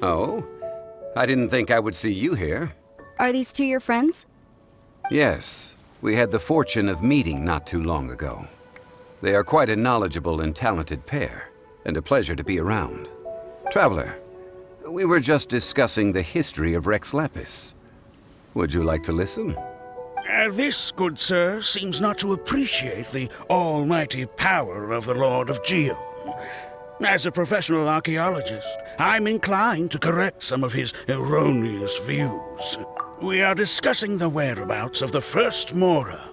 Oh? I didn't think I would see you here. Are these two your friends? Yes. We had the fortune of meeting not too long ago. They are quite a knowledgeable and talented pair, and a pleasure to be around. Traveler, we were just discussing the history of Rex Lapis. Would you like to listen? This, good sir, seems not to appreciate the almighty power of the Lord of Geo. As a professional archaeologist, I'm inclined to correct some of his erroneous views. We are discussing the whereabouts of the first Mora.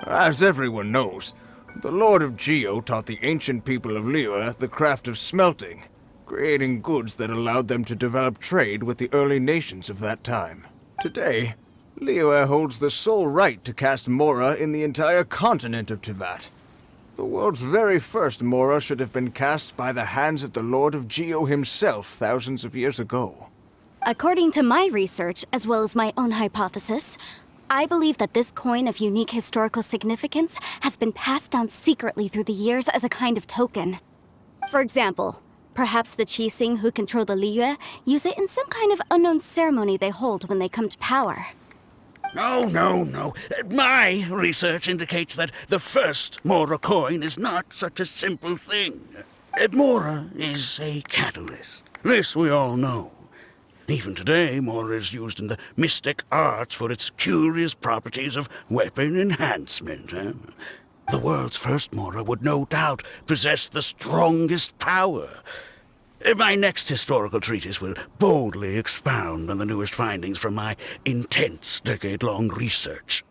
As everyone knows, the Lord of Geo taught the ancient people of Liyue the craft of smelting, creating goods that allowed them to develop trade with the early nations of that time. Today, Liyue holds the sole right to cast Mora in the entire continent of Teyvat. The world's very first Mora should have been cast by the hands of the Lord of Geo himself thousands of years ago. According to my research, as well as my own hypothesis, I believe that this coin of unique historical significance has been passed down secretly through the years as a kind of token. For example, perhaps the Qixing who control the Liyue use it in some kind of unknown ceremony they hold when they come to power. No. My research indicates that the first Mora coin is not such a simple thing. Mora is a catalyst. This we all know. Even today, Mora is used in the mystic arts for its curious properties of weapon enhancement. The world's first Mora would no doubt possess the strongest power. My next historical treatise will boldly expound on the newest findings from my intense decade-long research.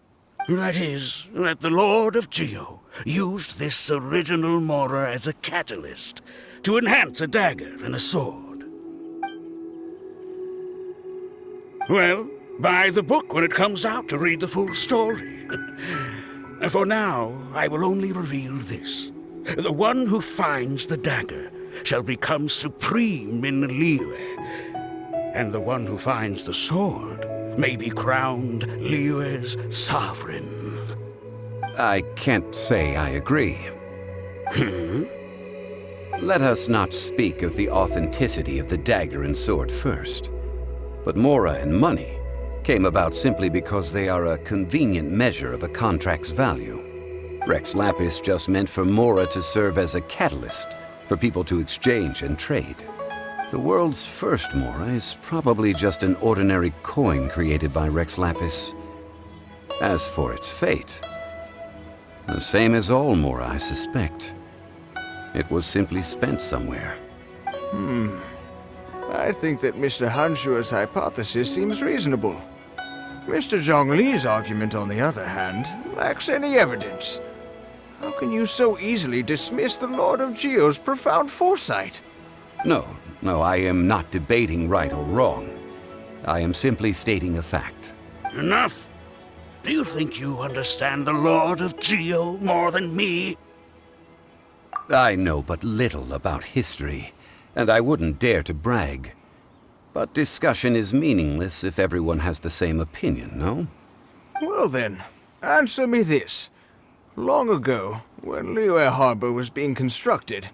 That is, that the Lord of Geo used this original Mora as a catalyst to enhance a dagger and a sword. Well, buy the book when it comes out to read the full story. For now, I will only reveal this. The one who finds the dagger shall become supreme in Liyue, and the one who finds the sword may be crowned Liyue's sovereign. I can't say I agree. Let us not speak of the authenticity of the dagger and sword first. But Mora and money came about simply because they are a convenient measure of a contract's value. Rex Lapis just meant for Mora to serve as a catalyst for people to exchange and trade. The world's first Mora is probably just an ordinary coin created by Rex Lapis. As for its fate, the same as all Mora, I suspect. It was simply spent somewhere. I think that Mr. Hanshua's hypothesis seems reasonable. Mr. Zhongli's argument, on the other hand, lacks any evidence. How can you so easily dismiss the Lord of Geo's profound foresight? No, I am not debating right or wrong. I am simply stating a fact. Enough! Do you think you understand the Lord of Geo more than me? I know but little about history, and I wouldn't dare to brag. But discussion is meaningless if everyone has the same opinion, no? Well then, answer me this. Long ago, when Liyue Harbor was being constructed,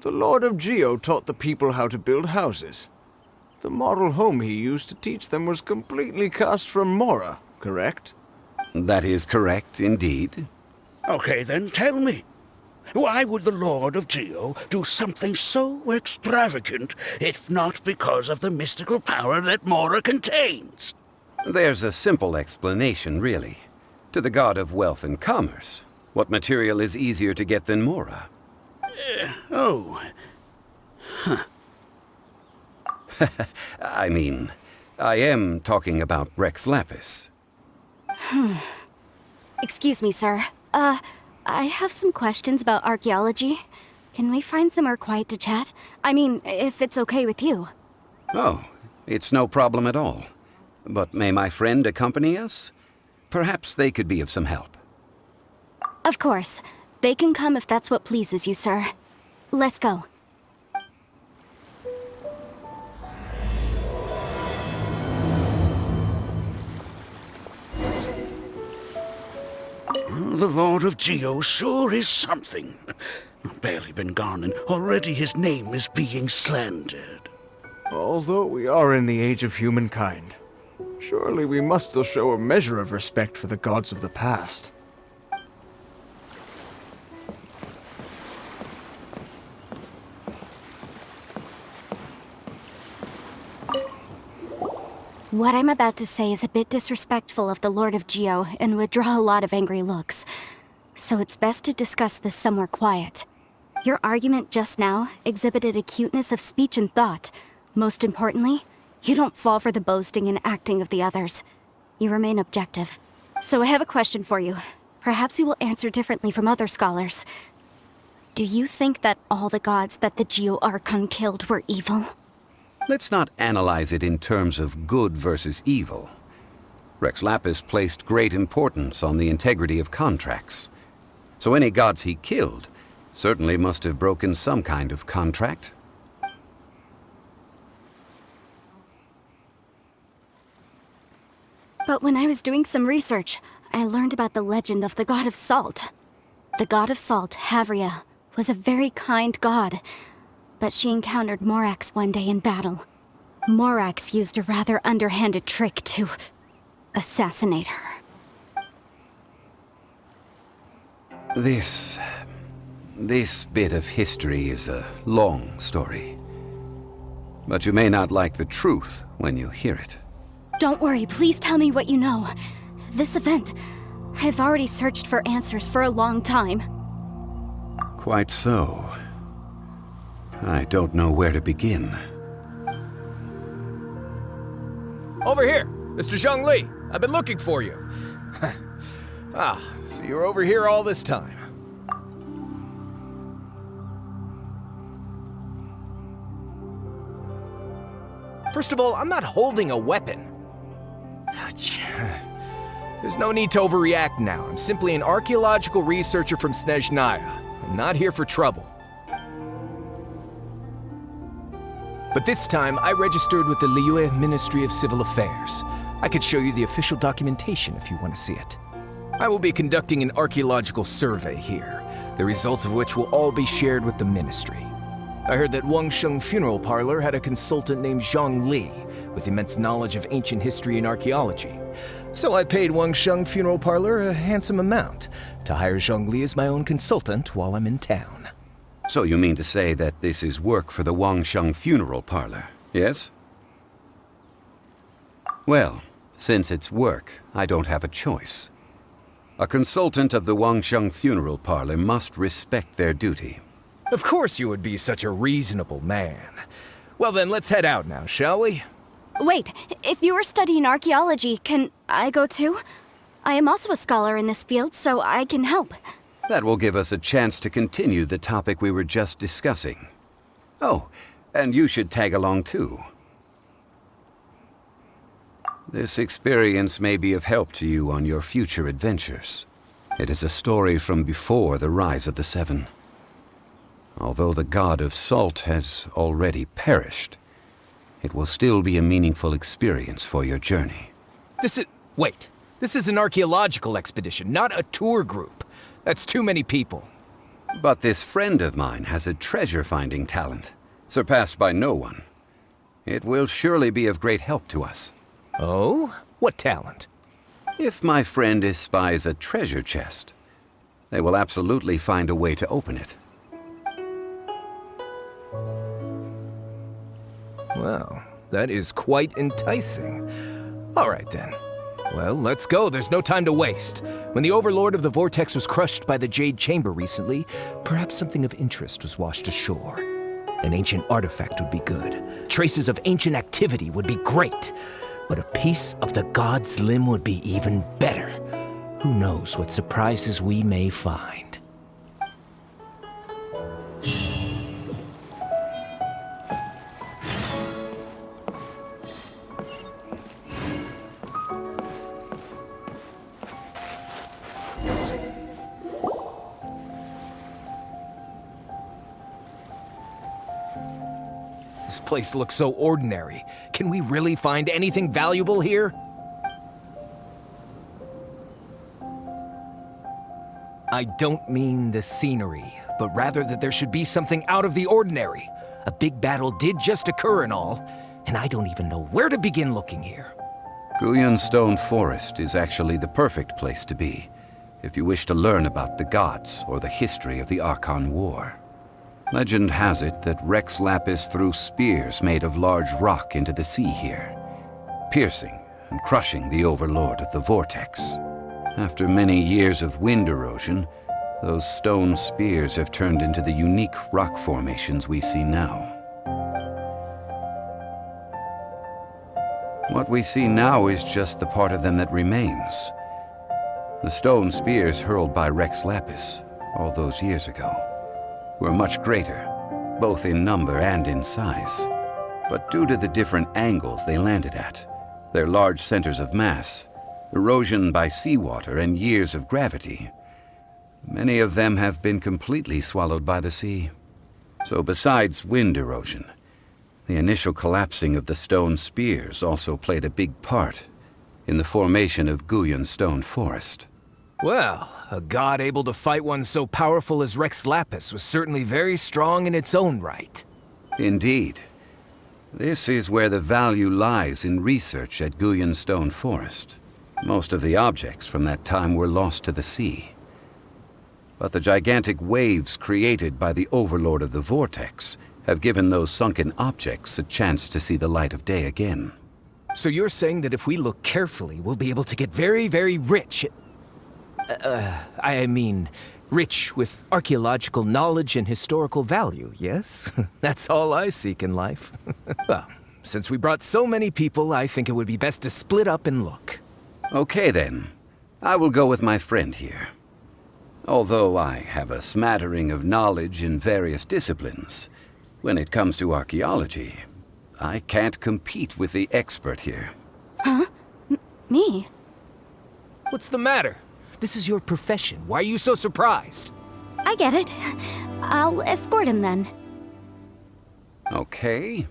the Lord of Geo taught the people how to build houses. The model home he used to teach them was completely cast from Mora, correct? That is correct, indeed. Okay, then tell me. Why would the Lord of Geo do something so extravagant, if not because of the mystical power that Mora contains? There's a simple explanation, really. To the god of wealth and commerce, what material is easier to get than Mora? I mean, I am talking about Rex Lapis. Excuse me, sir. I have some questions about archaeology. Can we find somewhere quiet to chat? I mean, if it's okay with you. Oh, it's no problem at all. But may my friend accompany us? Perhaps they could be of some help. Of course. They can come if that's what pleases you, sir. Let's go. The Lord of Geo sure is something. Barely been gone, and already his name is being slandered. Although we are in the age of humankind, surely we must still show a measure of respect for the gods of the past. What I'm about to say is a bit disrespectful of the Lord of Geo and would draw a lot of angry looks. So it's best to discuss this somewhere quiet. Your argument just now exhibited acuteness of speech and thought. Most importantly, you don't fall for the boasting and acting of the others. You remain objective. So I have a question for you. Perhaps you will answer differently from other scholars. Do you think that all the gods that the Geo Archon killed were evil? Let's not analyze it in terms of good versus evil. Rex Lapis placed great importance on the integrity of contracts. So any gods he killed certainly must have broken some kind of contract. But when I was doing some research, I learned about the legend of the god of salt. The god of salt, Havria, was a very kind god, but she encountered Morax one day in battle. Morax used a rather underhanded trick to assassinate her. This bit of history is a long story. But you may not like the truth when you hear it. Don't worry, please tell me what you know. This event, I've already searched for answers for a long time. Quite so. I don't know where to begin. Over here, Mr. Zhongli. I've been looking for you. So you're over here all this time. First of all, I'm not holding a weapon. There's no need to overreact now. I'm simply an archaeological researcher from Snezhnaya. I'm not here for trouble. But this time, I registered with the Liyue Ministry of Civil Affairs. I could show you the official documentation if you want to see it. I will be conducting an archaeological survey here, the results of which will all be shared with the ministry. I heard that Wangsheng Funeral Parlor had a consultant named Zhongli with immense knowledge of ancient history and archaeology. So I paid Wangsheng Funeral Parlor a handsome amount to hire Zhongli as my own consultant while I'm in town. So you mean to say that this is work for the Wangsheng Funeral Parlor, yes? Well, since it's work, I don't have a choice. A consultant of the Wangsheng Funeral Parlor must respect their duty. Of course you would be such a reasonable man. Well then, let's head out now, shall we? Wait, if you are studying archaeology, can I go too? I am also a scholar in this field, so I can help. That will give us a chance to continue the topic we were just discussing. Oh, and you should tag along too. This experience may be of help to you on your future adventures. It is a story from before the rise of the Seven. Although the god of salt has already perished, it will still be a meaningful experience for your journey. Wait. This is an archaeological expedition, not a tour group. That's too many people. But this friend of mine has a treasure-finding talent, surpassed by no one. It will surely be of great help to us. Oh? What talent? If my friend espies a treasure chest, they will absolutely find a way to open it. Well, that is quite enticing. All right then. Well, let's go. There's no time to waste. When the Overlord of the Vortex was crushed by the Jade Chamber recently, perhaps something of interest was washed ashore. An ancient artifact would be good. Traces of ancient activity would be great. But a piece of the god's limb would be even better. Who knows what surprises we may find. This place looks so ordinary. Can we really find anything valuable here? I don't mean the scenery, but rather that there should be something out of the ordinary. A big battle did just occur and all, and I don't even know where to begin looking here. Guyun Stone Forest is actually the perfect place to be, if you wish to learn about the gods or the history of the Archon War. Legend has it that Rex Lapis threw spears made of large rock into the sea here, piercing and crushing the overlord of the vortex. After many years of wind erosion, those stone spears have turned into the unique rock formations we see now. What we see now is just the part of them that remains. The stone spears hurled by Rex Lapis all those years ago were much greater, both in number and in size. But due to the different angles they landed at, their large centers of mass, erosion by seawater, and years of gravity, many of them have been completely swallowed by the sea. So besides wind erosion, the initial collapsing of the stone spears also played a big part in the formation of Guyun Stone Forest. Well, a god able to fight one so powerful as Rex Lapis was certainly very strong in its own right. Indeed. This is where the value lies in research at Guyun Stone Forest. Most of the objects from that time were lost to the sea. But the gigantic waves created by the overlord of the vortex have given those sunken objects a chance to see the light of day again. So you're saying that if we look carefully, we'll be able to get very, very rich. I mean, rich with archaeological knowledge and historical value, yes? That's all I seek in life. Well, since we brought so many people, I think it would be best to split up and look. Okay then. I will go with my friend here. Although I have a smattering of knowledge in various disciplines, when it comes to archaeology, I can't compete with the expert here. Huh? Me? What's the matter? This is your profession. Why are you so surprised? I get it. I'll escort him then. Okay.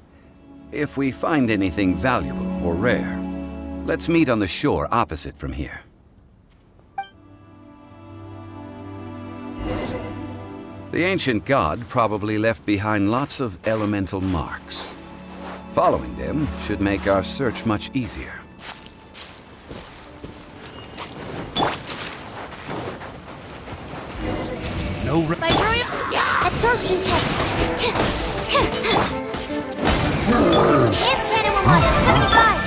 If we find anything valuable or rare, let's meet on the shore opposite from here. The ancient god probably left behind lots of elemental marks. Following them should make our search much easier. No absorption test. Can't stand it with more than 75.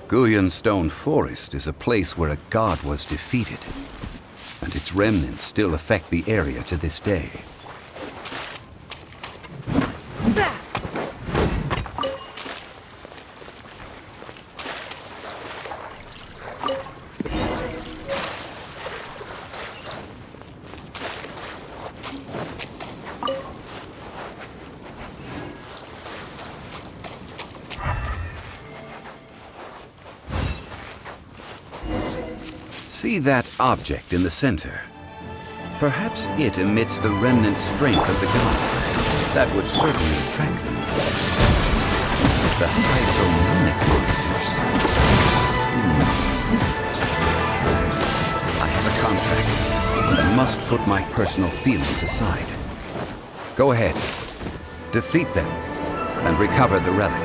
Guyun Stone Forest is a place where a god was defeated, and its remnants still affect the area to this day. See that object in the center? Perhaps it emits the remnant strength of the god. That would certainly attract them. The hydromonic monsters. I have a contract, but I must put my personal feelings aside. Go ahead. Defeat them, and recover the relic.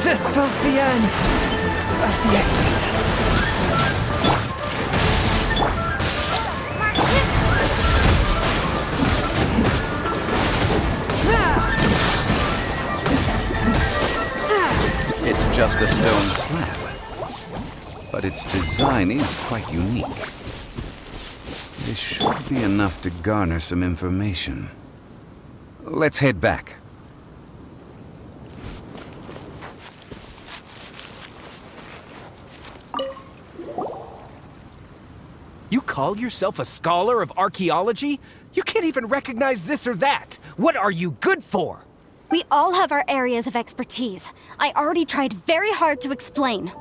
This spells the end of the exorcism. It's just a stone slab. but its design is quite unique. This should be enough to garner some information. Let's head back. You call yourself a scholar of archaeology? You can't even recognize this or that. What are you good for? We all have our areas of expertise. I already tried very hard to explain.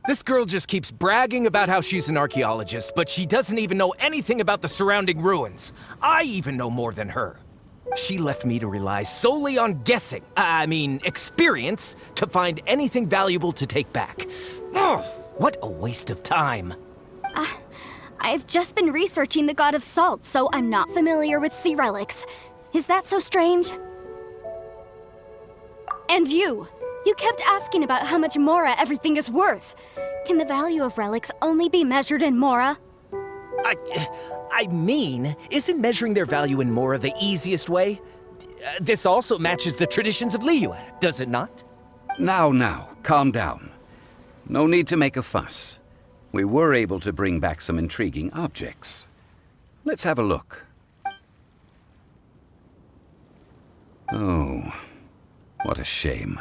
This girl just keeps bragging about how she's an archaeologist, but she doesn't even know anything about the surrounding ruins. I even know more than her. She left me to rely solely on guessing, experience, to find anything valuable to take back. Ugh, what a waste of time. I've just been researching the god of salt, so I'm not familiar with sea relics. Is that so strange? And you kept asking about how much Mora everything is worth. Can the value of relics only be measured in Mora? Isn't measuring their value in Mora the easiest way? This also matches the traditions of Liyue, does it not? Now, calm down. No need to make a fuss. We were able to bring back some intriguing objects. Let's have a look. Oh, what a shame.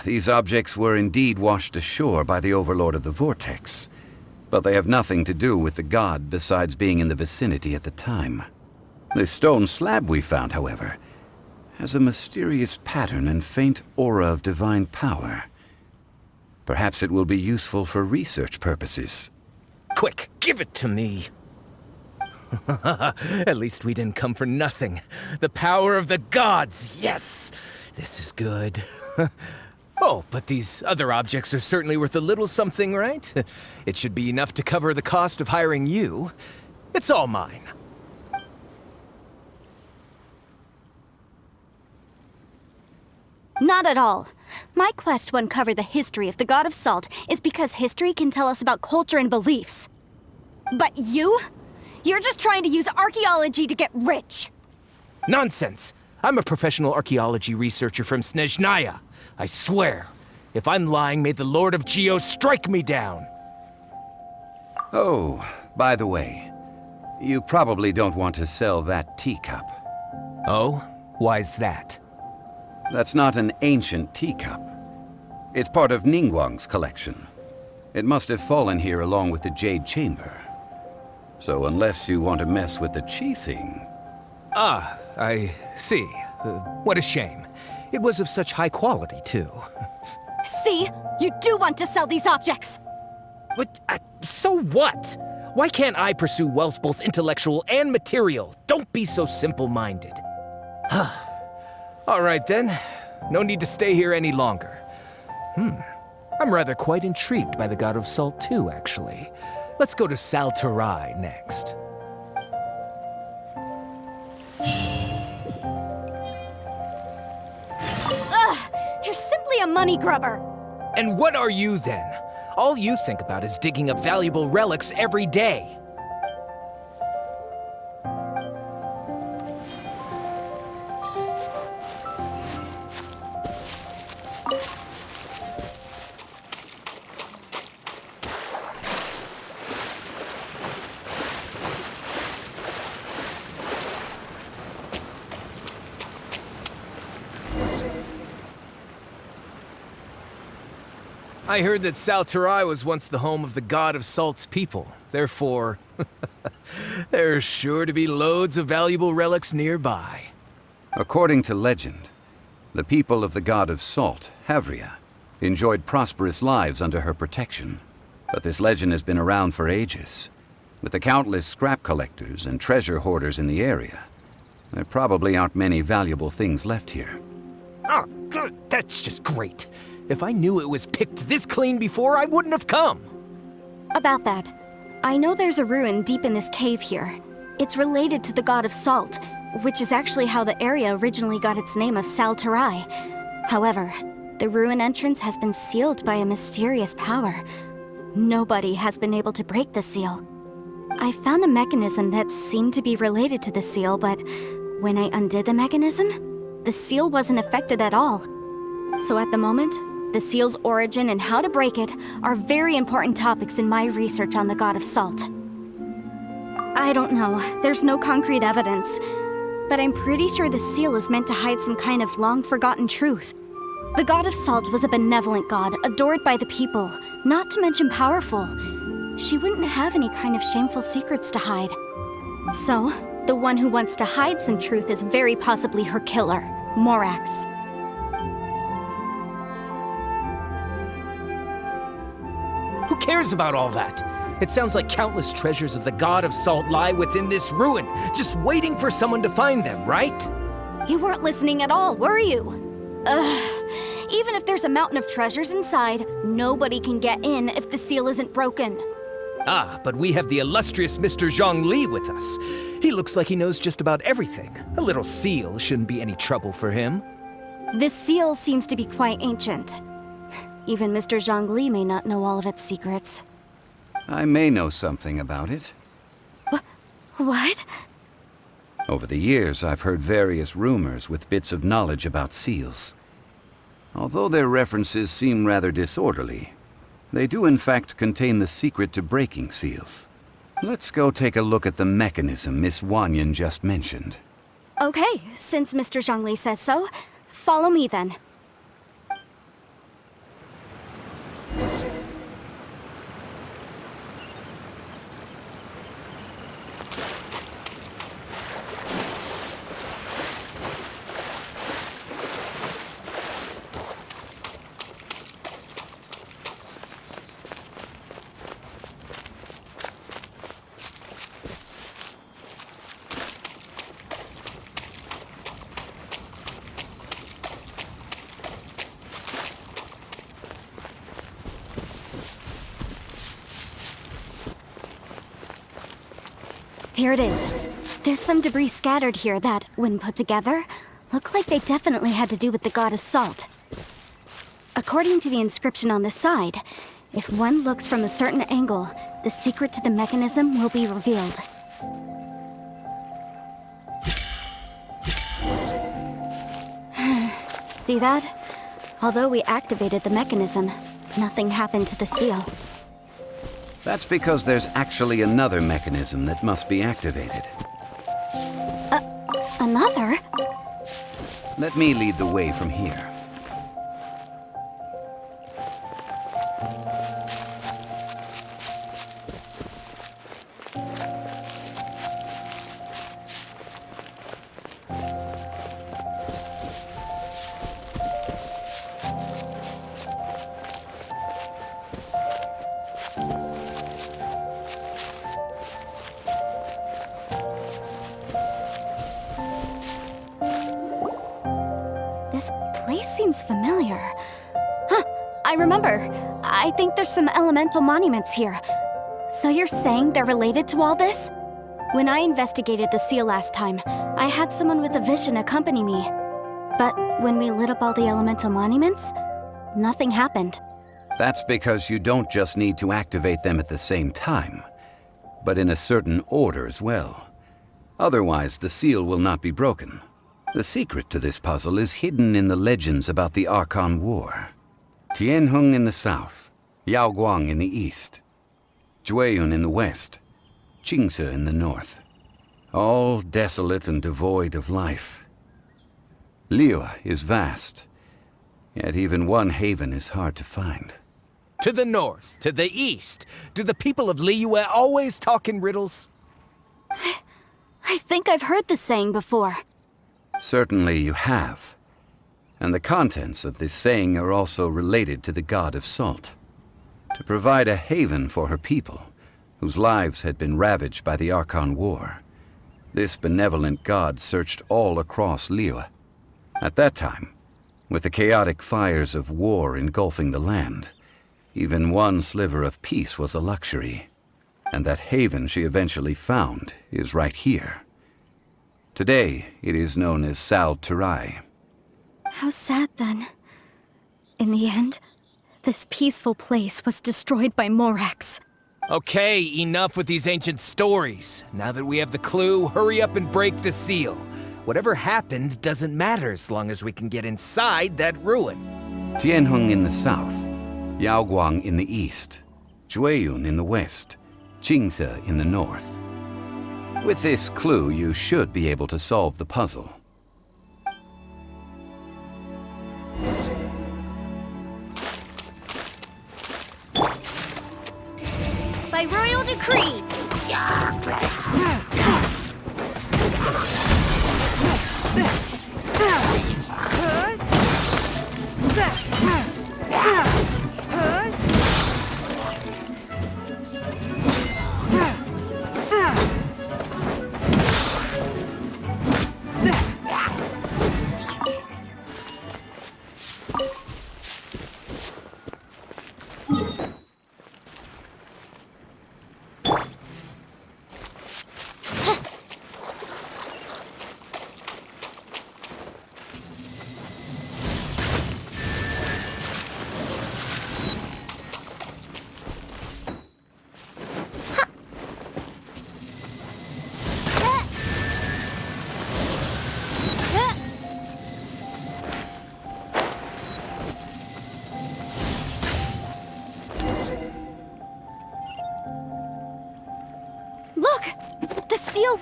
These objects were indeed washed ashore by the Overlord of the Vortex, but they have nothing to do with the god besides being in the vicinity at the time. The stone slab we found, however, has a mysterious pattern and faint aura of divine power. Perhaps it will be useful for research purposes. Quick, give it to me. At least we didn't come for nothing. The power of the gods, yes! This is good. Oh, but these other objects are certainly worth a little something, right? It should be enough to cover the cost of hiring you. It's all mine. Not at all. My quest to uncover the history of the god of salt is because history can tell us about culture and beliefs. But you're just trying to use archaeology to get rich. Nonsense! I'm a professional archaeology researcher from Snezhnaya. I swear, if I'm lying, may the Lord of Geo strike me down. Oh, by the way, you probably don't want to sell that teacup. Oh? Why's that? That's not an ancient teacup. It's part of Ningguang's collection. It must have fallen here along with the Jade Chamber. So unless you want to mess with the Qixing... Ah, I see. What a shame. It was of such high quality, too. See? You do want to sell these objects! But, so what? Why can't I pursue wealth both intellectual and material? Don't be so simple-minded. All right, then. No need to stay here any longer. I'm rather quite intrigued by the god of salt, too, actually. Let's go to Sal Terrae next. You're simply a money grubber! And what are you, then? All you think about is digging up valuable relics every day. I heard that Sal Terrae was once the home of the god of salt's people. Therefore, there's sure to be loads of valuable relics nearby. According to legend, the people of the god of salt, Havria, enjoyed prosperous lives under her protection. But this legend has been around for ages. With the countless scrap collectors and treasure hoarders in the area, there probably aren't many valuable things left here. Oh, good. That's just great. If I knew it was picked this clean before, I wouldn't have come. About that, I know there's a ruin deep in this cave here. It's related to the god of salt, which is actually how the area originally got its name of Sal Terrae. However, the ruin entrance has been sealed by a mysterious power. Nobody has been able to break the seal. I found a mechanism that seemed to be related to the seal, but when I undid the mechanism, the seal wasn't affected at all. So at the moment, the seal's origin and how to break it are very important topics in my research on the God of Salt. I don't know, there's no concrete evidence, but I'm pretty sure the seal is meant to hide some kind of long-forgotten truth. The God of Salt was a benevolent god, adored by the people, not to mention powerful. She wouldn't have any kind of shameful secrets to hide. So, the one who wants to hide some truth is very possibly her killer, Morax. Who cares about all that? It sounds like countless treasures of the God of Salt lie within this ruin, just waiting for someone to find them, right? You weren't listening at all, were you? Even if there's a mountain of treasures inside, nobody can get in if the seal isn't broken. Ah, but we have the illustrious Mr. Zhongli with us. He looks like he knows just about everything. A little seal shouldn't be any trouble for him. This seal seems to be quite ancient. Even Mr. Zhongli may not know all of its secrets. I may know something about it. What? Over the years, I've heard various rumors with bits of knowledge about seals. Although their references seem rather disorderly, they do in fact contain the secret to breaking seals. Let's go take a look at the mechanism Miss Wanyan just mentioned. Okay, since Mr. Zhongli says so, follow me then. Here it is. There's some debris scattered here that, when put together, look like they definitely had to do with the God of Salt. According to the inscription on the side, if one looks from a certain angle, the secret to the mechanism will be revealed. See that? Although we activated the mechanism, nothing happened to the seal. That's because there's actually another mechanism that must be activated. Another? Let me lead the way from here. This place seems familiar. Huh, I remember. I think there's some elemental monuments here. So you're saying they're related to all this? When I investigated the seal last time, I had someone with a vision accompany me. But when we lit up all the elemental monuments, nothing happened. That's because you don't just need to activate them at the same time, but in a certain order as well. Otherwise, the seal will not be broken. The secret to this puzzle is hidden in the legends about the Archon War. Tianheng in the south, Yaoguang in the east, Jueyun in the west, Qingce in the north. All desolate and devoid of life. Liyue is vast, yet even one haven is hard to find. To the north, to the east. Do the people of Liyue always talk in riddles? I think I've heard this saying before. Certainly you have. And the contents of this saying are also related to the God of Salt. To provide a haven for her people, whose lives had been ravaged by the Archon War, this benevolent god searched all across Liyue. At that time, with the chaotic fires of war engulfing the land, even one sliver of peace was a luxury. And that haven she eventually found is right here. Today, it is known as Sal Terrae. How sad then. In the end, this peaceful place was destroyed by Morax. Okay, enough with these ancient stories. Now that we have the clue, hurry up and break the seal. Whatever happened doesn't matter as long as we can get inside that ruin. Tianheng in the south, Yaoguang in the east, Jueyun in the west, Qingse in the north. With this clue, you should be able to solve the puzzle. By royal decree!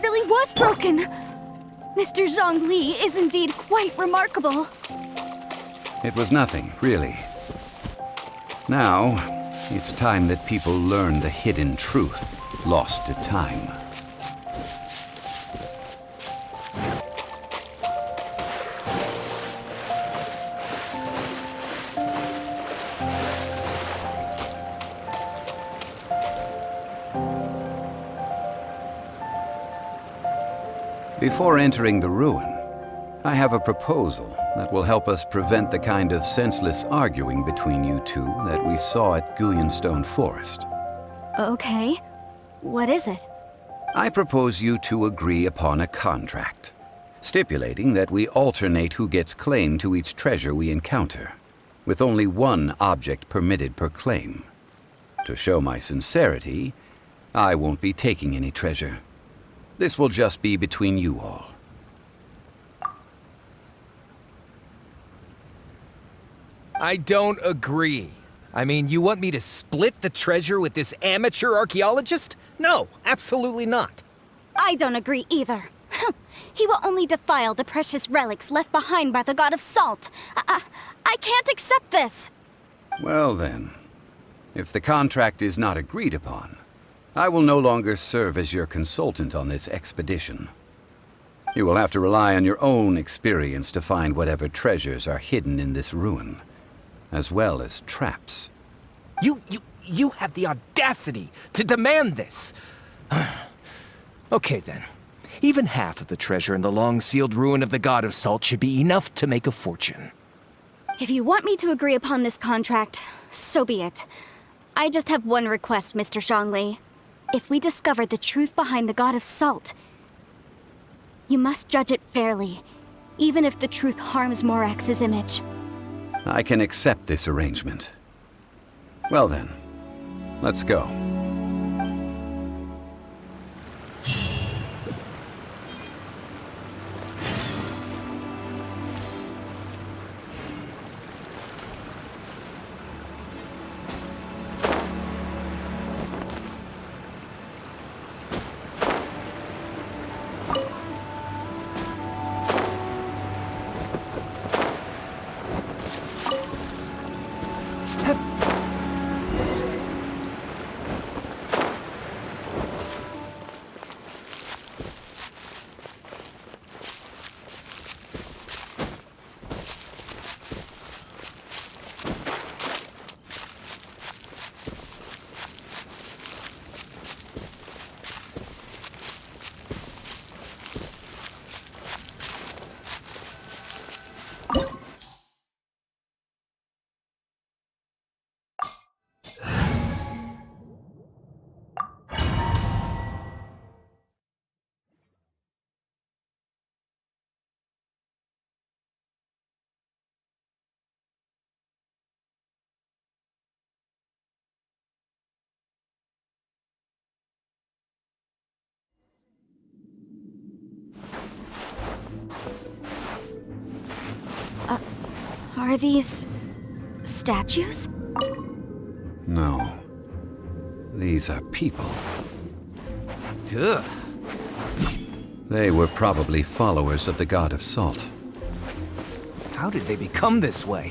Really was broken! Mr. Zhongli is indeed quite remarkable. It was nothing, really. Now, it's time that people learn the hidden truth lost to time. Before entering the ruin, I have a proposal that will help us prevent the kind of senseless arguing between you two that we saw at Guyonstone Forest. Okay. What is it? I propose you two agree upon a contract, stipulating that we alternate who gets claim to each treasure we encounter, with only one object permitted per claim. To show my sincerity, I won't be taking any treasure. This will just be between you all. I don't agree. I mean, you want me to split the treasure with this amateur archaeologist? No, absolutely not. I don't agree either. He will only defile the precious relics left behind by the god of salt. I can't accept this. Well then, if the contract is not agreed upon, I will no longer serve as your consultant on this expedition. You will have to rely on your own experience to find whatever treasures are hidden in this ruin, as well as traps. You have the audacity to demand this! Okay then. Even half of the treasure in the long-sealed ruin of the God of Salt should be enough to make a fortune. If you want me to agree upon this contract, so be it. I just have one request, Mr. Zhongli. If we discover the truth behind the God of Salt, you must judge it fairly, even if the truth harms Morax's image. I can accept this arrangement. Well then, let's go. Are these Statues? No. These are people. Ugh. They were probably followers of the god of salt. How did they become this way?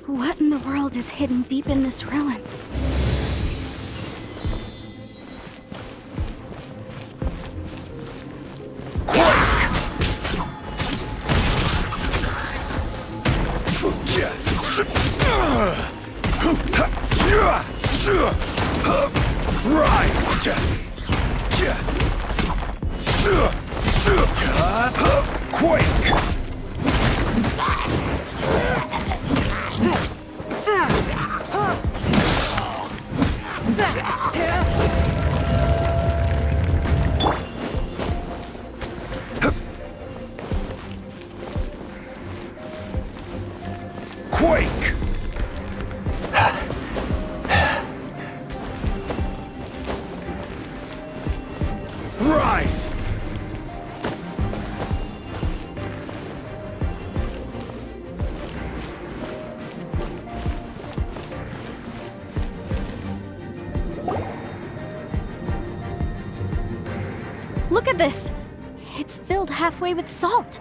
What in the world is hidden deep in this ruin? Look at this! It's filled halfway with salt.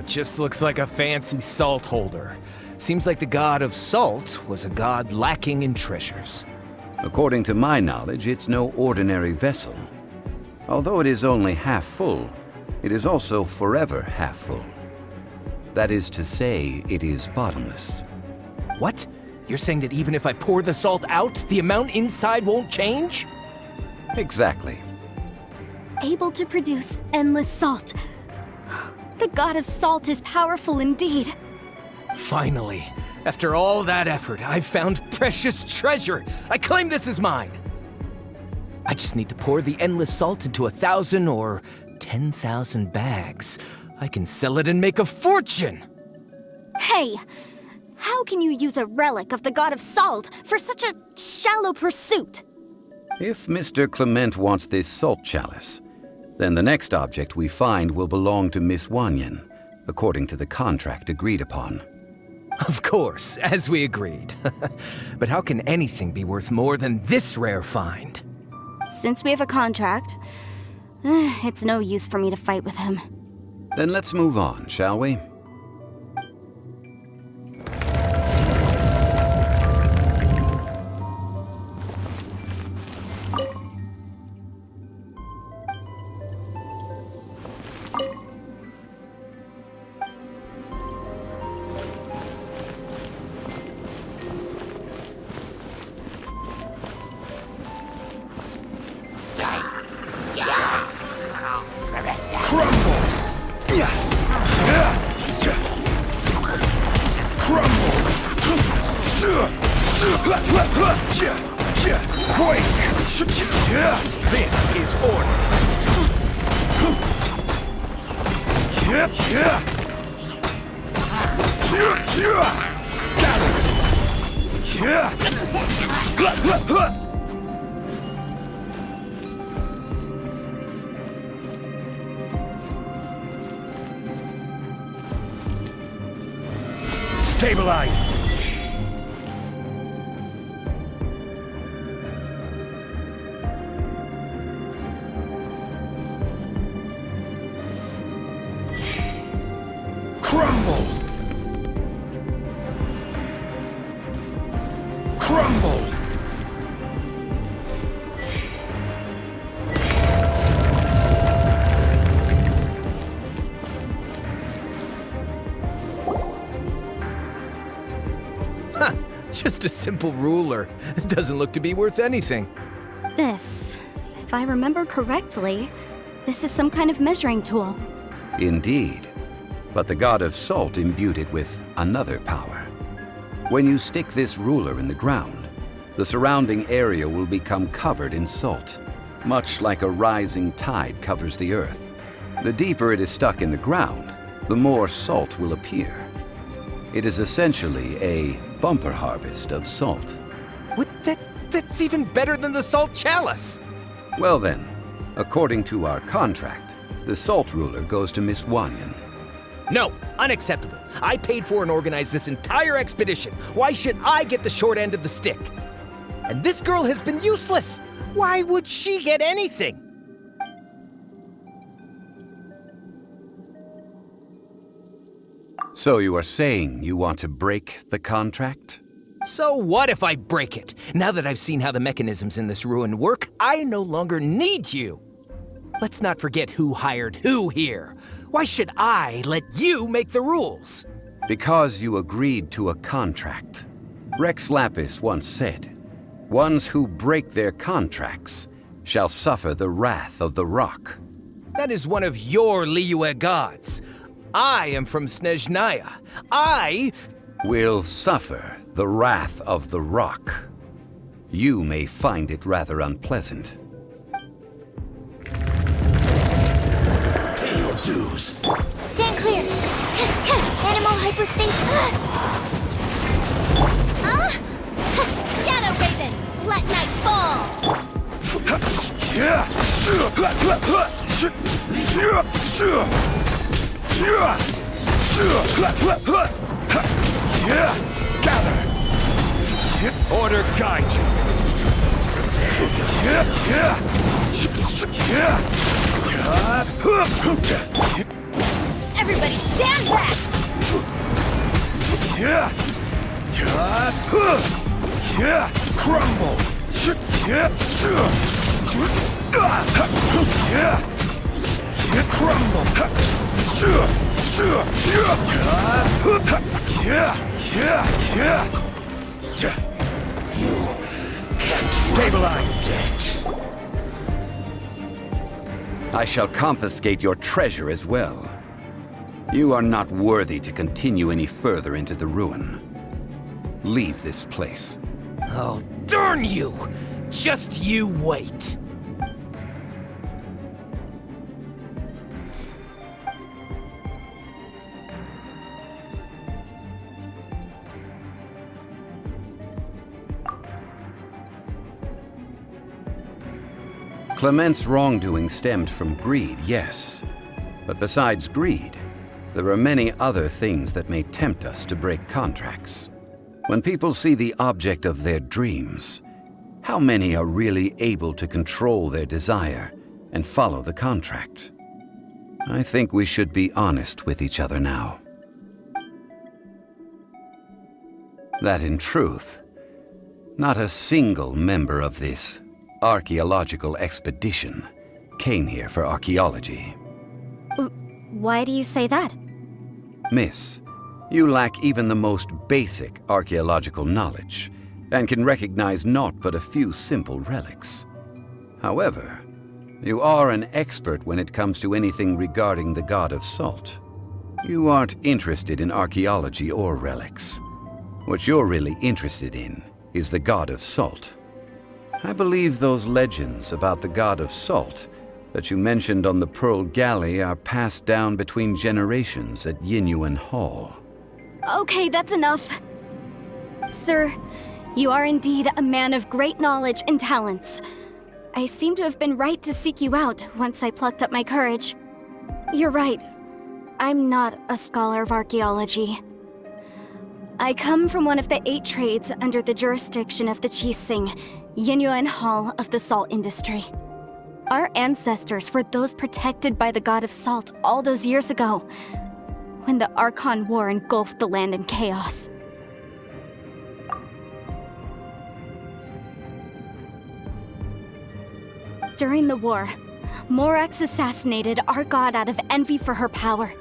Just looks like a fancy salt holder. Seems like the god of salt was a god lacking in treasures. According to my knowledge, it's no ordinary vessel. Although it is only half full, it is also forever half full. That is to say, it is bottomless. What? You're saying that even if I pour the salt out, the amount inside won't change? Exactly. Able to produce endless salt. The god of salt is powerful indeed. Finally, after all that effort, I've found precious treasure. I claim this as mine. I just need to pour the endless salt into 1,000 or 10,000 bags. I can sell it and make a fortune! Hey! How can you use a relic of the god of salt for such a shallow pursuit? If Mr. Clement wants this salt chalice, then the next object we find will belong to Miss Wanyan, according to the contract agreed upon. Of course, as we agreed. But how can anything be worth more than this rare find? Since we have a contract, it's no use for me to fight with him. Then let's move on, shall we? This is order. Stabilize! Crumble! Crumble! Just a simple ruler. It doesn't look to be worth anything. This, if I remember correctly, this is some kind of measuring tool. Indeed. But the god of salt imbued it with another power. When you stick this ruler in the ground, the surrounding area will become covered in salt, much like a rising tide covers the earth. The deeper it is stuck in the ground, the more salt will appear. It is essentially a bumper harvest of salt. What? That's even better than the salt chalice! Well then, according to our contract, the salt ruler goes to Miss Wanyan. No, unacceptable. I paid for and organized this entire expedition. Why should I get the short end of the stick? And this girl has been useless. Why would she get anything? So you are saying you want to break the contract? So what if I break it? Now that I've seen how the mechanisms in this ruin work, I no longer need you. Let's not forget who hired who here. Why should I let you make the rules? Because you agreed to a contract. Rex Lapis once said, "Ones who break their contracts shall suffer the wrath of the rock." That is one of your Liyue gods. I am from Snezhnaya. I will suffer the wrath of the rock. You may find it rather unpleasant. Pay your dues. Stand clear! Animal hyperspace! Shadow Raven! Let night fall! Gather! Order guide you! Everybody stand back! Crumble! Stabilize. I shall confiscate your treasure as well. You are not worthy to continue any further into the ruin. Leave this place. Oh, darn you! Just you wait. Clement's wrongdoing stemmed from greed, yes. But besides greed, there are many other things that may tempt us to break contracts. When people see the object of their dreams, how many are really able to control their desire and follow the contract? I think we should be honest with each other now. That in truth, not a single member of this archaeological expedition came here for archaeology. Why do you say that? Miss, you lack even the most basic archaeological knowledge, and can recognize naught but a few simple relics. However, you are an expert when it comes to anything regarding the god of salt. You aren't interested in archaeology or relics. What you're really interested in is the god of salt. I believe those legends about the god of salt that you mentioned on the Pearl Galley are passed down between generations at Yinyuan Hall. Okay, that's enough. Sir, you are indeed a man of great knowledge and talents. I seem to have been right to seek you out once I plucked up my courage. You're right. I'm not a scholar of archaeology. I come from one of the 8 trades under the jurisdiction of the Chising, Yinyuan Hall of the salt industry. Our ancestors were those protected by the god of salt all those years ago, when the Archon War engulfed the land in chaos. During the war, Morax assassinated our god out of envy for her power.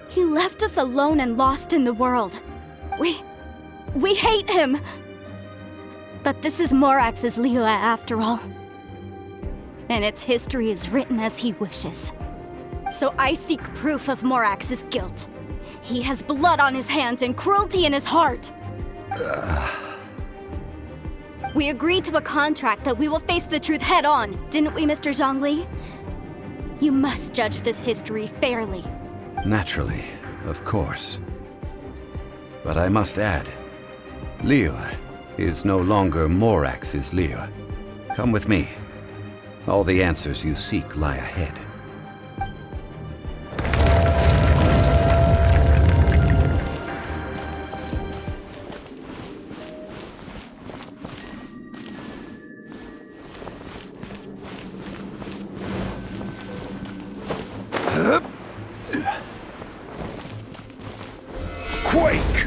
He left us alone and lost in the world. We hate him! But this is Morax's Liyue after all. And its history is written as he wishes. So I seek proof of Morax's guilt. He has blood on his hands and cruelty in his heart. We agreed to a contract that we will face the truth head on, didn't we, Mr. Zhongli? You must judge this history fairly. Naturally, of course. But I must add, Liyue is no longer Morax's Liyue. Come with me. All the answers you seek lie ahead. Quake!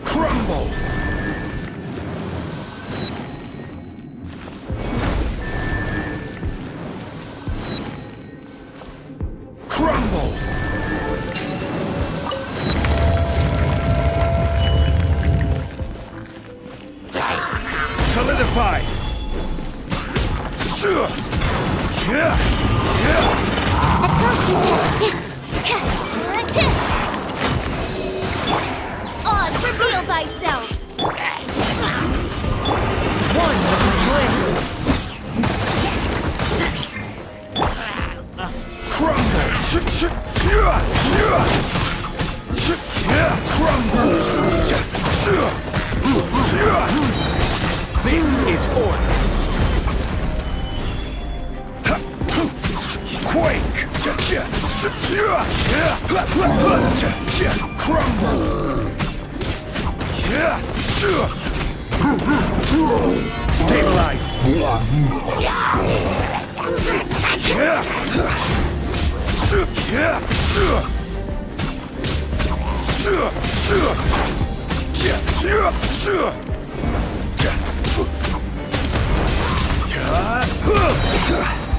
Crumble! Crumble! Solidify! Oz, reveal thyself! One with the blade. Crumble! This is order. Quake! Crumble! Stabilize!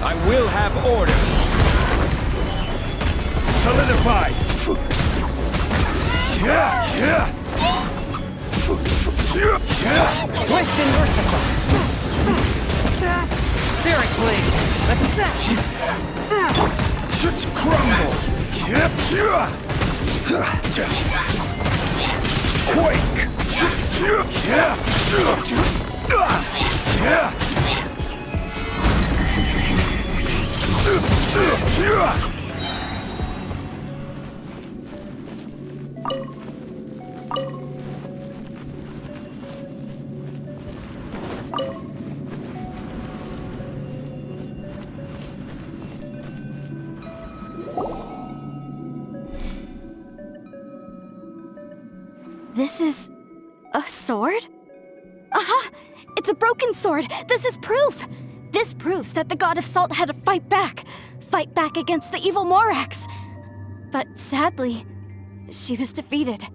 I will have order. Solidify! Twist and merciful. Spirit blade. Crumble! Quake! This is a sword? Aha! It's a broken sword! This is proof! This proves that the god of salt had to fight back against the evil Morax. But sadly, she was defeated.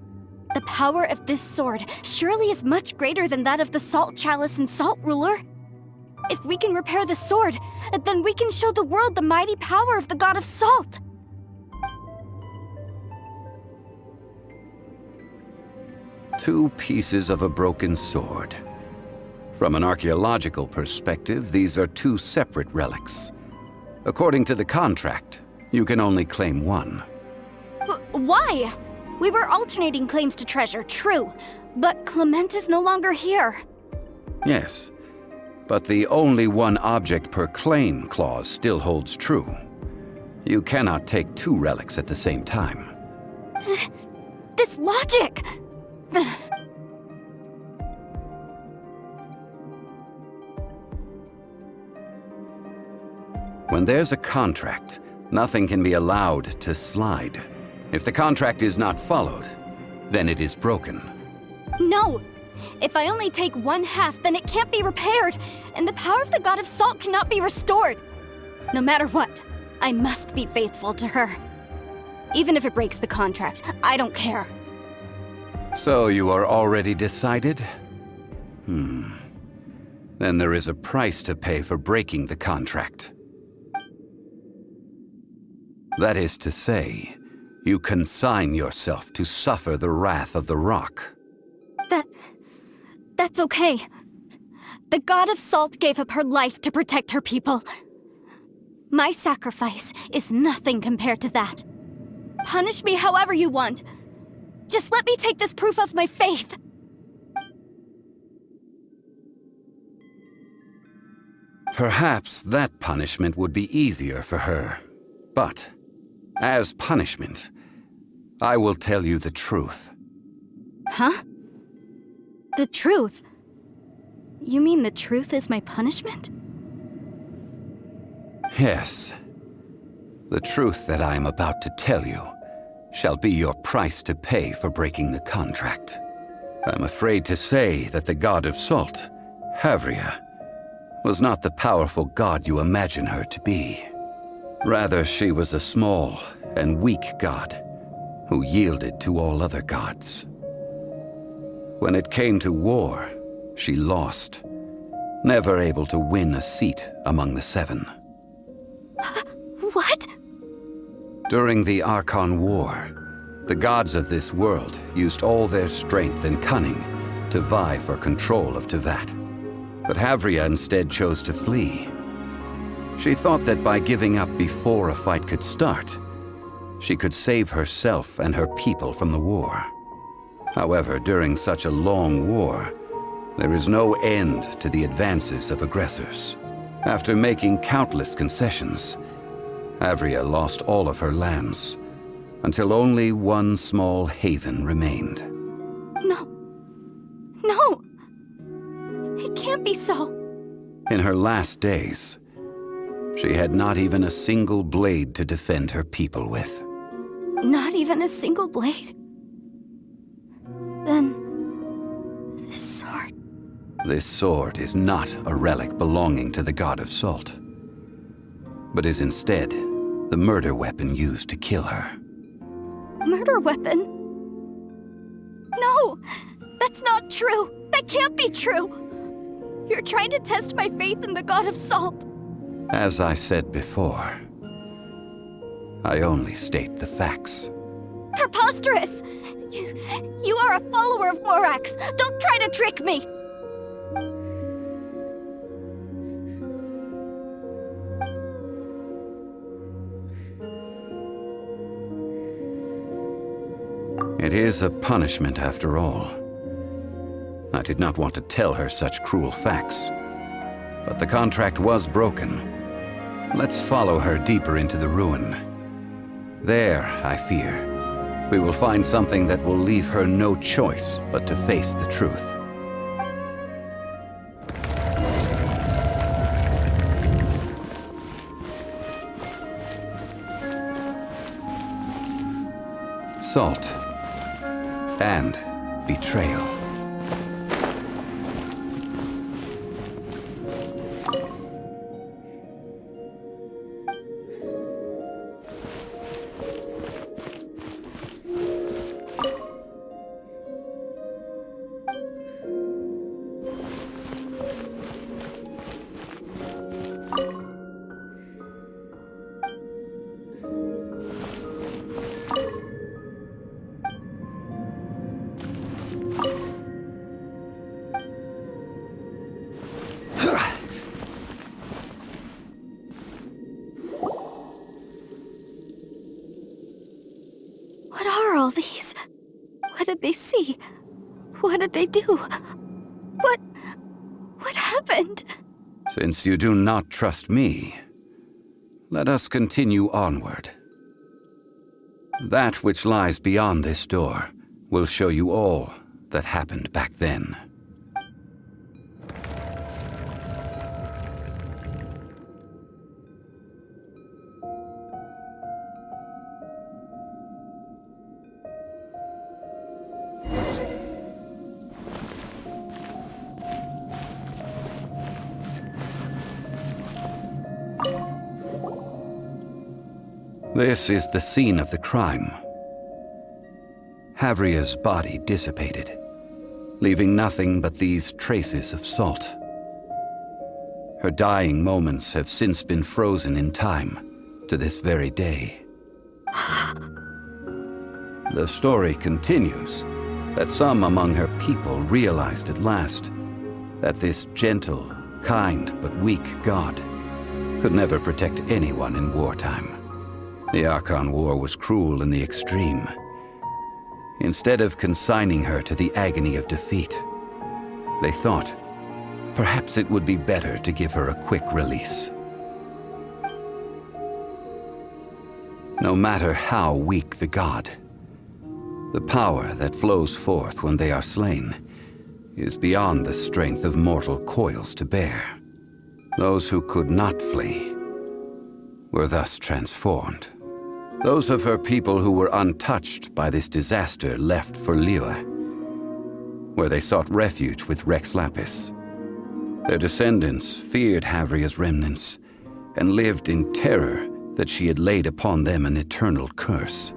The power of this sword surely is much greater than that of the Salt Chalice and Salt Ruler. If we can repair the sword, then we can show the world the mighty power of the god of salt. Two pieces of a broken sword. From an archaeological perspective, these are two separate relics. According to the contract, you can only claim one. Why? We were alternating claims to treasure, true, but Clement is no longer here. Yes, but the only one object per claim clause still holds true. You cannot take two relics at the same time. This logic! When there's a contract, nothing can be allowed to slide. If the contract is not followed, then it is broken. No! If I only take one half, then it can't be repaired, and the power of the god of salt cannot be restored. No matter what, I must be faithful to her. Even if it breaks the contract, I don't care. So you are already decided? Then there is a price to pay for breaking the contract. That is to say, you consign yourself to suffer the wrath of the rock. That's okay. The god of salt gave up her life to protect her people. My sacrifice is nothing compared to that. Punish me however you want. Just let me take this proof of my faith. Perhaps that punishment would be easier for her. But, as punishment, I will tell you the truth. Huh? The truth? You mean the truth is my punishment? Yes. The truth that I am about to tell you shall be your price to pay for breaking the contract. I'm afraid to say that the god of salt Havria was not the powerful god you imagine her to be. Rather, she was a small and weak god who yielded to all other gods. When it came to war, she lost, never able to win a seat among the seven. What? During the Archon War, the gods of this world used all their strength and cunning to vie for control of Tevat. But Havria instead chose to flee. She thought that by giving up before a fight could start, she could save herself and her people from the war. However, during such a long war, there is no end to the advances of aggressors. After making countless concessions, Havria lost all of her lands, until only one small haven remained. No. No! It can't be so. In her last days, she had not even a single blade to defend her people with. Not even a single blade? Then... this sword... This sword is not a relic belonging to the god of salt, but is instead the murder weapon used to kill her. Murder weapon? No! That's not true! That can't be true! You're trying to test my faith in the god of salt! As I said before, I only state the facts. Preposterous! You are a follower of Morax! Don't try to trick me! It is a punishment after all. I did not want to tell her such cruel facts, but the contract was broken. Let's follow her deeper into the ruin. There, I fear, we will find something that will leave her no choice but to face the truth. Salt and betrayal. What are all these? What did they see? What did they do? What happened? Since you do not trust me, let us continue onward. That which lies beyond this door will show you all that happened back then. This is the scene of the crime. Havria's body dissipated, leaving nothing but these traces of salt. Her dying moments have since been frozen in time to this very day. The story continues that some among her people realized at last that this gentle, kind, but weak god could never protect anyone in wartime. The Archon War was cruel in the extreme. Instead of consigning her to the agony of defeat, they thought perhaps it would be better to give her a quick release. No matter how weak the god, the power that flows forth when they are slain is beyond the strength of mortal coils to bear. Those who could not flee were thus transformed. Those of her people who were untouched by this disaster left for Liyue, where they sought refuge with Rex Lapis. Their descendants feared Havria's remnants and lived in terror that she had laid upon them an eternal curse.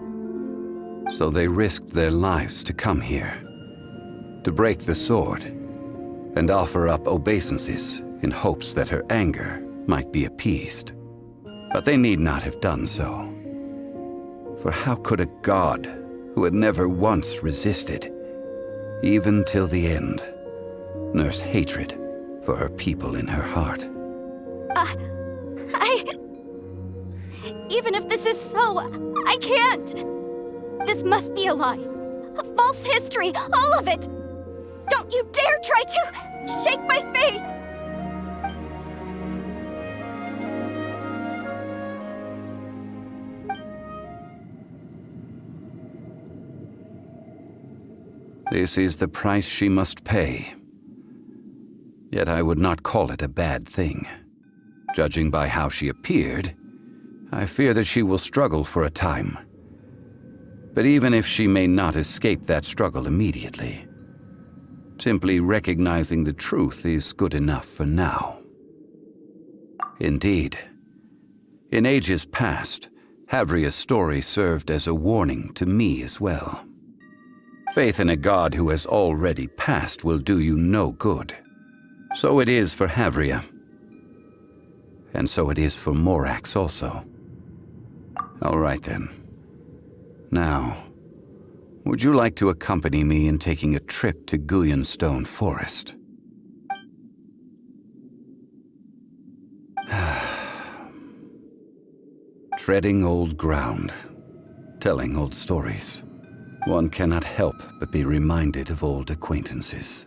So they risked their lives to come here, to break the sword, and offer up obeisances in hopes that her anger might be appeased. But they need not have done so. For how could a god who had never once resisted, even till the end, nurse hatred for her people in her heart? Even if this is so, I can't! This must be a lie. A false history, all of it! Don't you dare try to shake my faith! This is the price she must pay. Yet I would not call it a bad thing. Judging by how she appeared, I fear that she will struggle for a time. But even if she may not escape that struggle immediately, simply recognizing the truth is good enough for now. Indeed, in ages past, Havria's story served as a warning to me as well. Faith in a god who has already passed will do you no good. So it is for Havria. And so it is for Morax also. All right then. Now, would you like to accompany me in taking a trip to Guyanstone Forest? Treading old ground, telling old stories. One cannot help but be reminded of old acquaintances.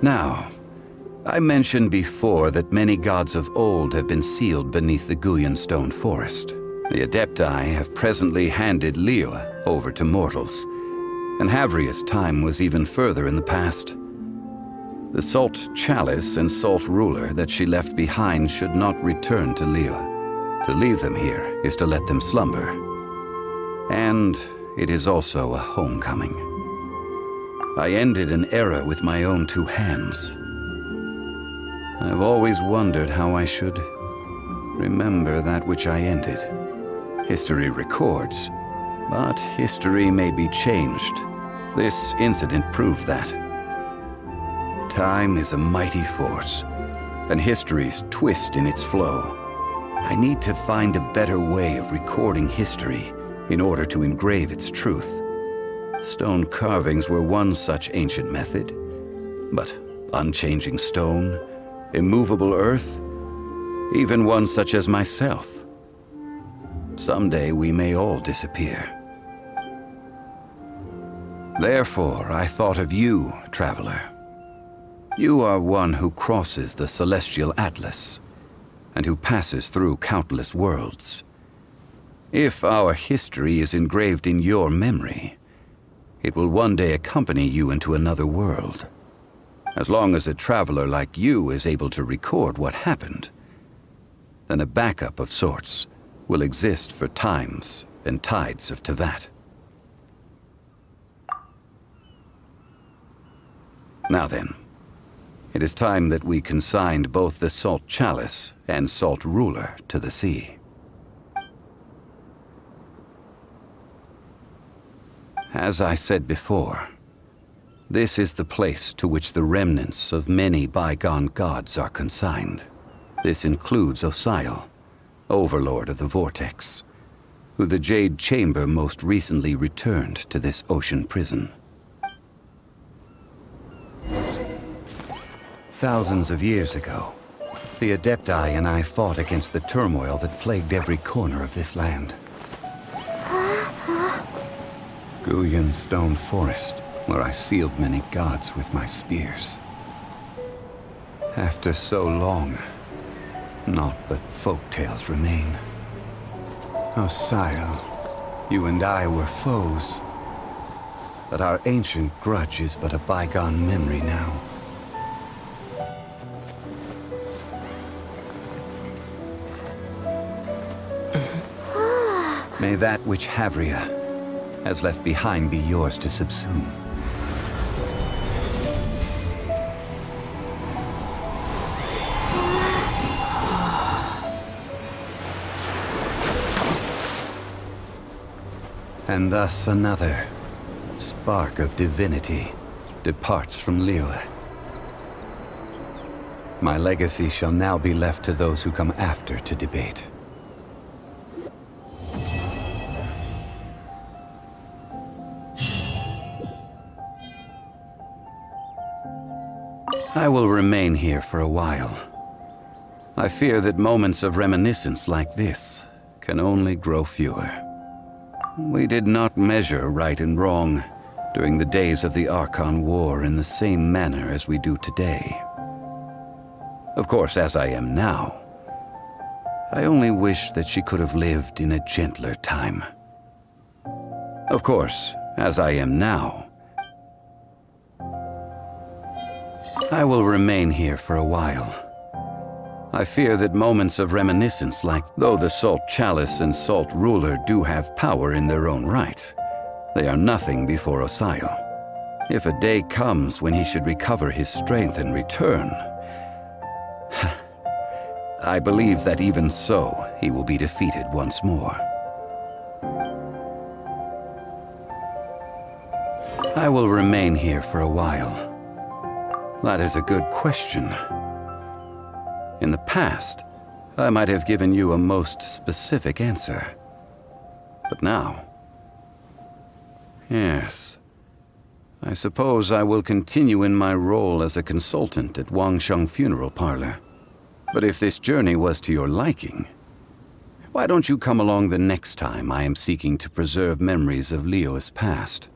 Now, I mentioned before that many gods of old have been sealed beneath the Guyanstone Forest. The Adepti have presently handed Liyue over to mortals, and Havria's time was even further in the past. The Salt Chalice and Salt Ruler that she left behind should not return to Liyue. To leave them here is to let them slumber. And it is also a homecoming. I ended an era with my own two hands. I've always wondered how I should remember that which I ended. History records, but history may be changed. This incident proved that. Time is a mighty force, and history's twist in its flow. I need to find a better way of recording history in order to engrave its truth. Stone carvings were one such ancient method, but unchanging stone, immovable earth, even one such as myself. Someday we may all disappear. Therefore, I thought of you, traveler. You are one who crosses the celestial atlas, and who passes through countless worlds. If our history is engraved in your memory, it will one day accompany you into another world. As long as a traveler like you is able to record what happened, then a backup of sorts will exist for times and tides of Teyvat. Now then, it is time that we consigned both the Salt Chalice and Salt Ruler to the sea. As I said before, this is the place to which the remnants of many bygone gods are consigned. This includes Osial, Overlord of the Vortex, who the Jade Chamber most recently returned to this ocean prison. Thousands of years ago, the Adepti and I fought against the turmoil that plagued every corner of this land. Guyan Stone Forest, where I sealed many gods with my spears. After so long, naught but folktales remain. Osial, you and I were foes, but our ancient grudge is but a bygone memory now. May that which Havria has left behind be yours to subsume. And thus another spark of divinity departs from Liyue. My legacy shall now be left to those who come after to debate. I will remain here for a while. I fear that moments of reminiscence like this can only grow fewer. We did not measure right and wrong during the days of the Archon War in the same manner as we do today. Of course, as I am now, I only wish that she could have lived in a gentler time. Of course, as I am now, I will remain here for a while. I fear that moments of reminiscence though the Salt Chalice and Salt Ruler do have power in their own right, they are nothing before Osial. If a day comes when he should recover his strength and return, I believe that even so, he will be defeated once more. I will remain here for a while. That is a good question. In the past, I might have given you a most specific answer. But now... yes. I suppose I will continue in my role as a consultant at Wangsheng Funeral Parlor. But if this journey was to your liking, why don't you come along the next time I am seeking to preserve memories of Liyue's past?